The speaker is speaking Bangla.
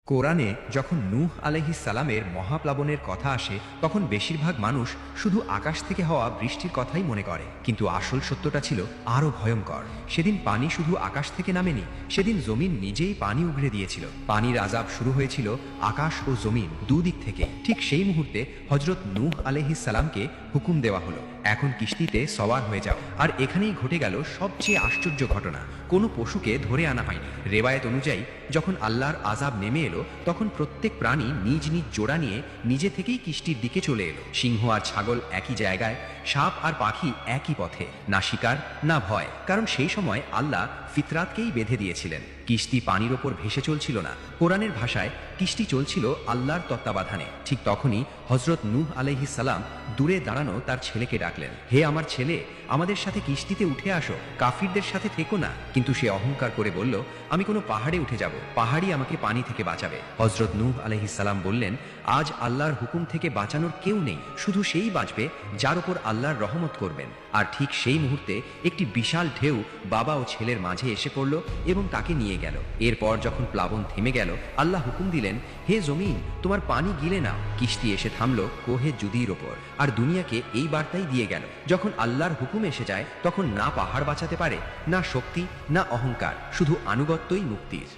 কোরআনে যখন নূহ আলাইহিস সালামের মহাপ্লাবনের কথা আসে তখন বেশিরভাগ মানুষ শুধু আকাশ থেকে হওয়া বৃষ্টির কথাই মনে করে, কিন্তু আসল সত্যটা ছিল আরও ভয়ঙ্কর। সেদিন পানি শুধু আকাশ থেকে নামেনি, সেদিন জমিন নিজেই পানি উগড়ে দিয়েছিল। পানির আযাব শুরু হয়েছিল আকাশ ও জমিন দুদিক থেকে। ঠিক সেই মুহূর্তে হযরত নূহ আলাইহিস সালামকে হুকুম দেওয়া হলো, এখন কিস্তিতে সওয়ার হয়ে যাও। আর এখানেই ঘটে গেল সবচেয়ে আশ্চর্য ঘটনা। কোনো পশুকে ধরে আনা হয়নি। রেওয়ায়েত অনুযায়ী যখন আল্লাহর আযাব নেমে এলো তখন প্রত্যেক প্রাণী নিজ নিজ জোড়া নিয়ে নিজে থেকেই কিস্তির দিকে চলে এলো। সিংহ আর ছাগল একই জায়গায়, সাপ আর পাখি একই পথে, না শিকার না ভয়, কারণ সেই সময় আল্লাহ ফিতরাতকেই বেঁধে দিয়েছিলেন। কিস্তি পানির ওপর ভেসে চলছিল না, কোরআনের ভাষায় কিস্তি চলছিল আল্লাহর তত্ত্বাবধানে। ঠিক তখনই হযরত নূহ আলাইহিস সালাম দূরে দাঁড়ানো তার ছেলেকে ডাকলেন, হে আমার ছেলে, আমাদের সাথে কিস্তিতে উঠে আসো, কাফিরদের সাথে থেকো না। কিন্তু সে অহংকার করে বলল, আমি কোনো পাহাড়ে উঠে যাব, পাহাড়ই আমাকে পানি থেকে বাঁচাবে। হযরত নূহ আলাইহিস সালাম বললেন, আজ আল্লাহর হুকুম থেকে বাঁচানোর কেউ নেই, শুধু সেই বাঁচবে যার উপর আল্লাহর রহমত করবেন। আর ঠিক সেই মুহূর্তে একটি বিশাল ঢেউ বাবা ও ছেলের মাঝে এসে পড়ল এবং তাকে নিয়ে গেল। এরপর যখন প্লাবন থেমে গেল, আল্লাহ হুকুম দিলেন, হে জমিন, তোমার পানি গিলে নাও। কিস্তি এসে থামলো কোহে জুদির ওপর। আর দুনিয়াকে এই বার্তাই দিয়ে গেল, যখন আল্লাহর হুকুম এসে যায় তখন না পাহাড় বাঁচাতে পারে, না শক্তি, না অহংকার, শুধু আনুগত্যই মুক্তির।